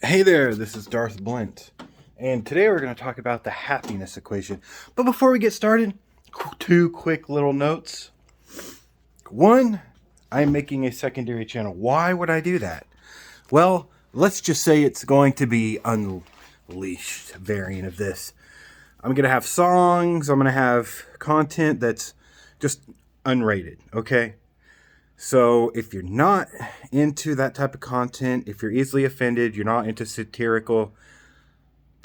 Hey there, this is Darth Blint, and today we're going to talk about the happiness equation. But before we get started, two quick little notes. One, I'm making a secondary channel. Why would I do that? Well, let's just say it's going to be unleashed variant of this. I'm going to have songs, I'm going to have content that's just unrated, okay? So if you're not into that type of content, if you're easily offended, you're not into satirical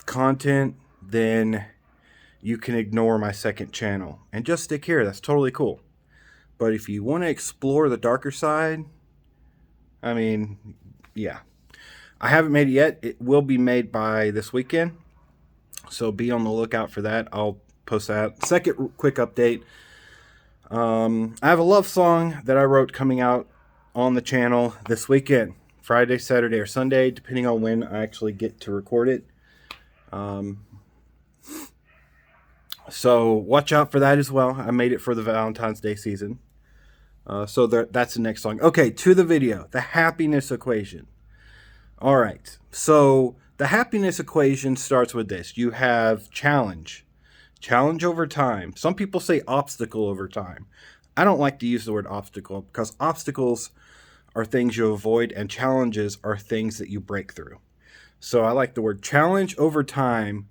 content, then you can ignore my second channel and just stick here. That's totally cool. But if you want to explore the darker side, I mean, yeah. I haven't made it yet. It will be made by this weekend. So be on the lookout for that. I'll post that. Second quick update. I have a love song that I wrote coming out on the channel this weekend, Friday, Saturday, or Sunday, depending on when I actually get to record it. So watch out for that as well. I made it for the Valentine's Day season. So that's the next song. Okay, to the video, the happiness equation. All right, so the happiness equation starts with this. You have challenge over time. Some people say obstacle over time. I don't like to use the word obstacle because obstacles are things you avoid and challenges are things that you break through. So I like the word challenge over time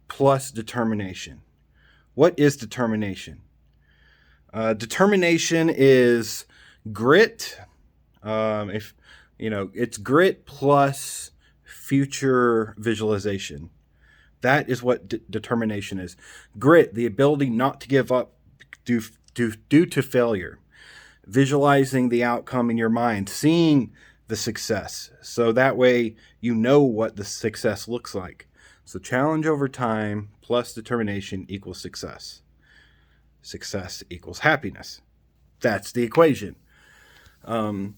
plus determination. What is determination? Determination is grit. It's grit plus future visualization. That is what determination is. Grit, the ability not to give up due to failure. Visualizing the outcome in your mind, seeing the success. So that way you know what the success looks like. So challenge over time plus determination equals success. Success equals happiness. That's the equation. And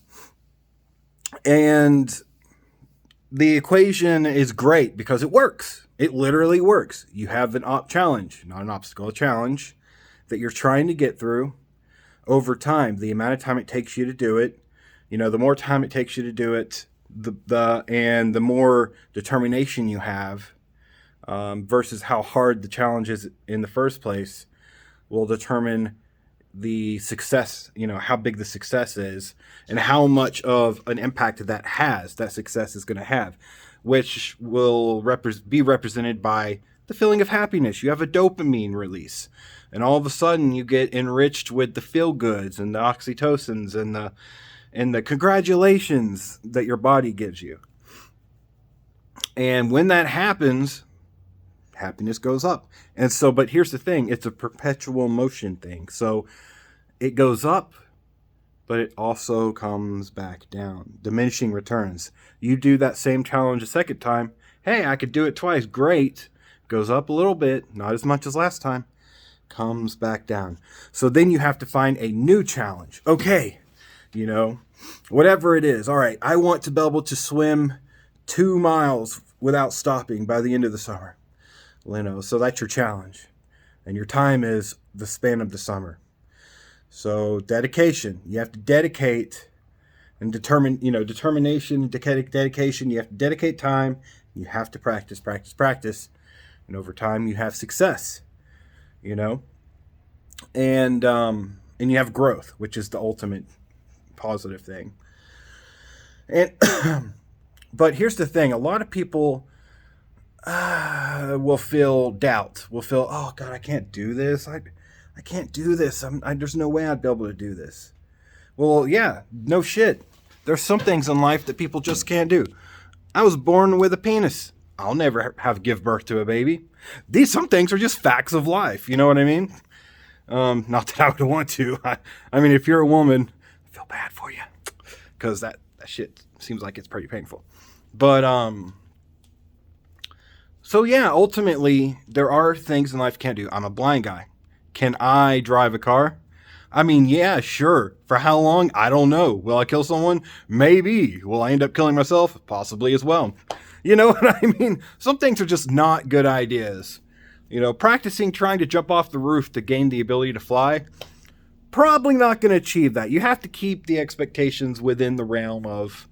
the equation is great because it works. It literally works. You have an challenge, not an obstacle, a challenge that you're trying to get through over time. The amount of time it takes you to do it, the more time it takes you to do it, the more determination you have, versus how hard the challenge is in the first place, will determine the success, how big the success is and how much of an impact that success is going to have, which will be represented by the feeling of happiness. You have a dopamine release and all of a sudden you get enriched with the feel goods and the oxytocins and the congratulations that your body gives you. And when that happens, happiness goes up. And so, but here's the thing, it's a perpetual motion thing. So it goes up, but it also comes back down, diminishing returns. You do that same challenge a second time. Hey, I could do it twice. Great. Goes up a little bit, not as much as last time. Comes back down. So then you have to find a new challenge. Okay, whatever it is. All right, I want to be able to swim 2 miles without stopping by the end of the summer. So that's your challenge. And your time is the span of the summer. So dedication, you have to dedicate and determination, dedication, you have to dedicate time, you have to practice. And over time you have success, and you have growth, which is the ultimate positive thing. And, but here's the thing, a lot of people will feel doubt, oh God, I can't do this. I can't do this. There's no way I'd be able to do this. Well, yeah, no shit. There's some things in life that people just can't do. I was born with a penis. I'll never give birth to a baby. Some things are just facts of life. You know what I mean? Not that I would want to. I mean, if you're a woman, I feel bad for you because that shit seems like it's pretty painful. But so yeah, ultimately there are things in life you can't do. I'm a blind guy. Can I drive a car? I mean, yeah, sure. For how long? I don't know. Will I kill someone? Maybe. Will I end up killing myself? Possibly as well. You know what I mean? Some things are just not good ideas. Practicing trying to jump off the roof to gain the ability to fly, probably not going to achieve that. You have to keep the expectations within the realm of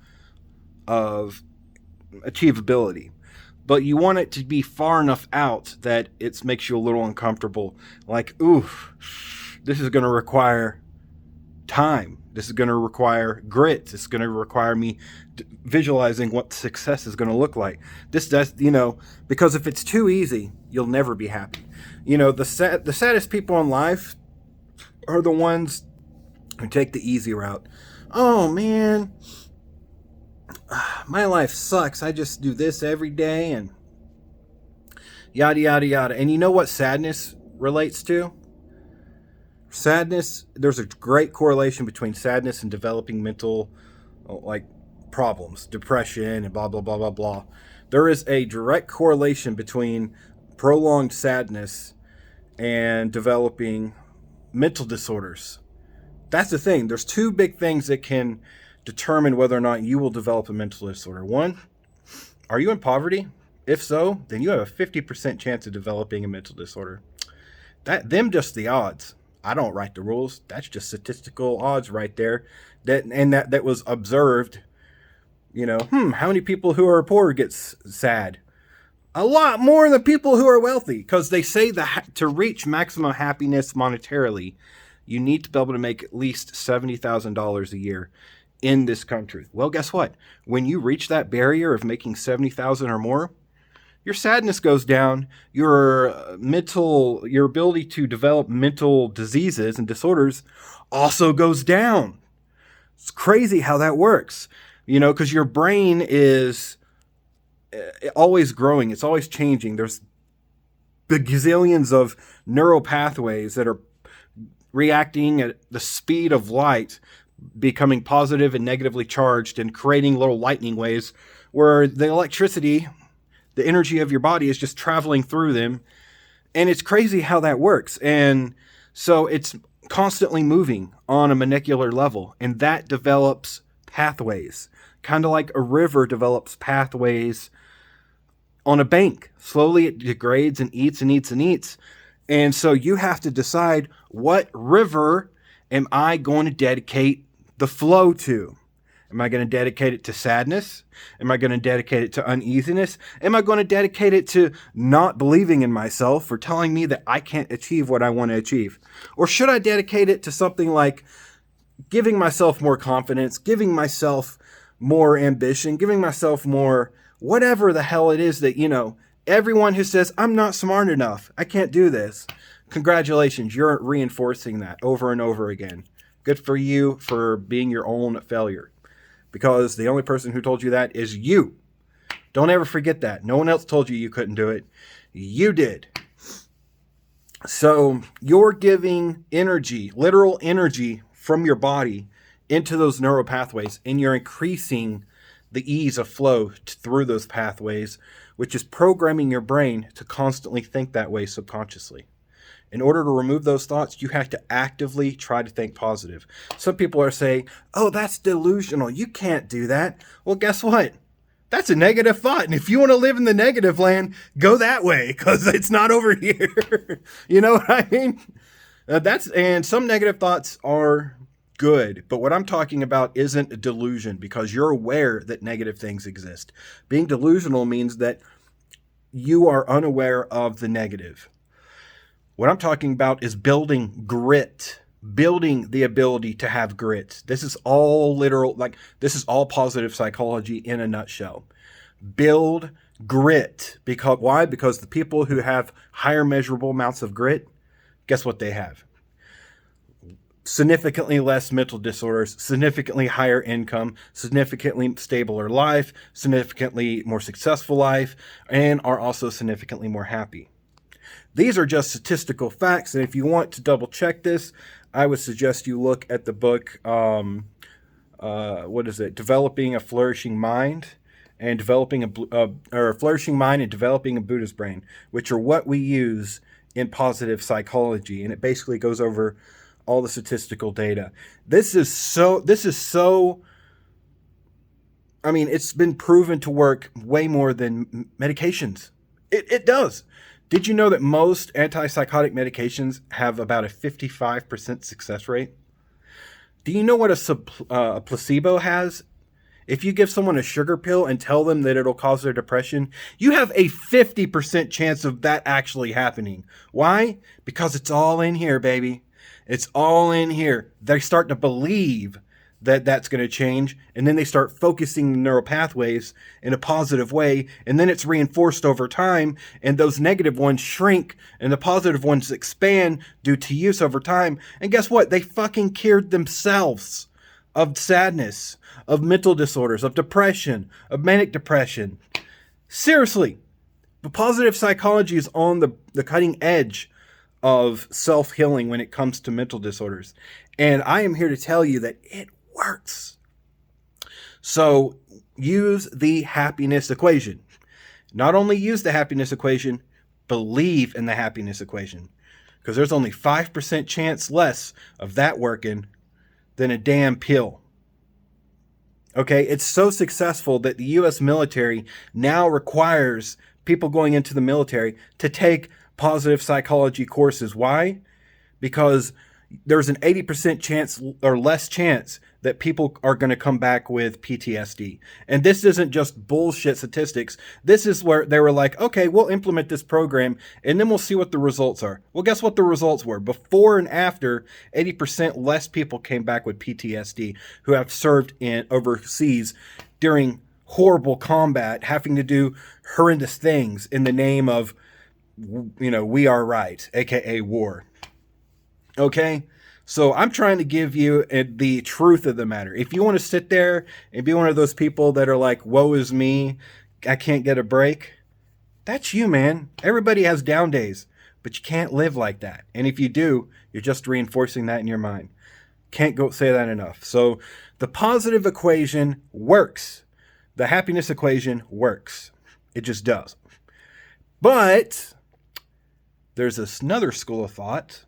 achievability, but you want it to be far enough out that it makes you a little uncomfortable. Like, oof, this is going to require time. This is going to require grit. This is going to require me visualizing what success is going to look like. This does, because if it's too easy, you'll never be happy. The saddest people in life are the ones who take the easy route. Oh man, my life sucks. I just do this every day and yada, yada, yada. And you know what sadness relates to? Sadness, there's a great correlation between sadness and developing mental problems, depression and blah, blah, blah, blah, blah. There is a direct correlation between prolonged sadness and developing mental disorders. That's the thing. There's two big things that can determine whether or not you will develop a mental disorder. One, are you in poverty? If so, then you have a 50% chance of developing a mental disorder. Just the odds. I don't write the rules. That's just statistical odds right there. That was observed. How many people who are poor get sad? A lot more than people who are wealthy, because they say that to reach maximum happiness monetarily, you need to be able to make at least $70,000 a year in this country. Well, guess what? When you reach that barrier of making $70,000 or more, your sadness goes down, your ability to develop mental diseases and disorders also goes down. It's crazy how that works, because your brain is always growing. It's always changing. There's gazillions of neural pathways that are reacting at the speed of light, becoming positive and negatively charged and creating little lightning waves where the electricity, the energy of your body, is just traveling through them. And it's crazy how that works. And so it's constantly moving on a molecular level, and that develops pathways, kind of like a river develops pathways on a bank. Slowly it degrades and eats and eats and eats. And so you have to decide, what river am I going to dedicate the flow to? Am I going to dedicate it to sadness? Am I going to dedicate it to uneasiness? Am I going to dedicate it to not believing in myself or telling me that I can't achieve what I want to achieve? Or should I dedicate it to something like giving myself more confidence, giving myself more ambition, giving myself more whatever the hell it is that, everyone who says, I'm not smart enough, I can't do this. Congratulations, you're reinforcing that over and over again. Good for you for being your own failure. Because the only person who told you that is you. Don't ever forget that. No one else told you couldn't do it. You did. So you're giving energy, literal energy from your body into those neural pathways, and you're increasing the ease of flow through those pathways, which is programming your brain to constantly think that way subconsciously. In order to remove those thoughts, you have to actively try to think positive. Some people are saying, oh, that's delusional. You can't do that. Well, guess what? That's a negative thought. And if you want to live in the negative land, go that way, because it's not over here. You know what I mean? And some negative thoughts are good. But what I'm talking about isn't a delusion, because you're aware that negative things exist. Being delusional means that you are unaware of the negative. What I'm talking about is building grit, building the ability to have grit. This is all literal, this is all positive psychology in a nutshell. Build grit. Why? Because the people who have higher measurable amounts of grit, guess what they have? Significantly less mental disorders, significantly higher income, significantly stabler life, significantly more successful life, and are also significantly more happy. These are just statistical facts, and if you want to double check this, I would suggest you look at the book, Developing a Flourishing Mind, and Flourishing Mind and Developing a Buddha's Brain, which are what we use in positive psychology, and it basically goes over all the statistical data. This is so, it's been proven to work way more than medications. It does. Did you know that most antipsychotic medications have about a 55% success rate? Do you know what a placebo has? If you give someone a sugar pill and tell them that it'll cause their depression, you have a 50% chance of that actually happening. Why? Because it's all in here, baby. It's all in here. They start to believe that that's going to change, and then they start focusing the neural pathways in a positive way, and then it's reinforced over time, and those negative ones shrink and the positive ones expand due to use over time. And guess what? They fucking cured themselves of sadness, of mental disorders, of depression, of manic depression. Seriously, the positive psychology is on the cutting edge of self-healing when it comes to mental disorders, and I am here to tell you that it works. So use the happiness equation. Not only use the happiness equation, believe in the happiness equation, because there's only 5% chance less of that working than a damn pill. Okay, it's so successful that the US military now requires people going into the military to take positive psychology courses. Why? Because there's an 80% chance or less chance that people are going to come back with PTSD. And this isn't just bullshit statistics. This is where they were like, okay, we'll implement this program and then we'll see what the results are. Well, guess what the results were? Before and after, 80% less people came back with PTSD who have served in overseas during horrible combat, having to do horrendous things in the name of, we are right, aka war. Okay, so I'm trying to give you the truth of the matter. If you want to sit there and be one of those people that are like, woe is me, I can't get a break, that's you, man. Everybody has down days, but you can't live like that. And if you do, you're just reinforcing that in your mind. Can't go say that enough. So the positive equation works. The happiness equation works. It just does. But there's another school of thought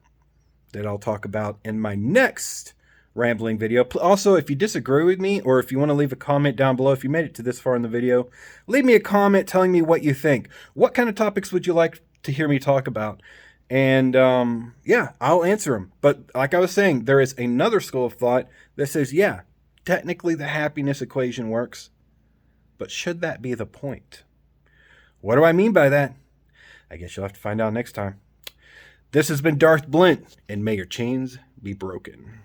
that I'll talk about in my next rambling video. Also, if you disagree with me, or if you want to leave a comment down below, if you made it to this far in the video, leave me a comment telling me what you think. What kind of topics would you like to hear me talk about? And yeah, I'll answer them. But like I was saying, there is another school of thought that says, yeah, technically the happiness equation works, but should that be the point? What do I mean by that? I guess you'll have to find out next time. This has been Darth Blint, and may your chains be broken.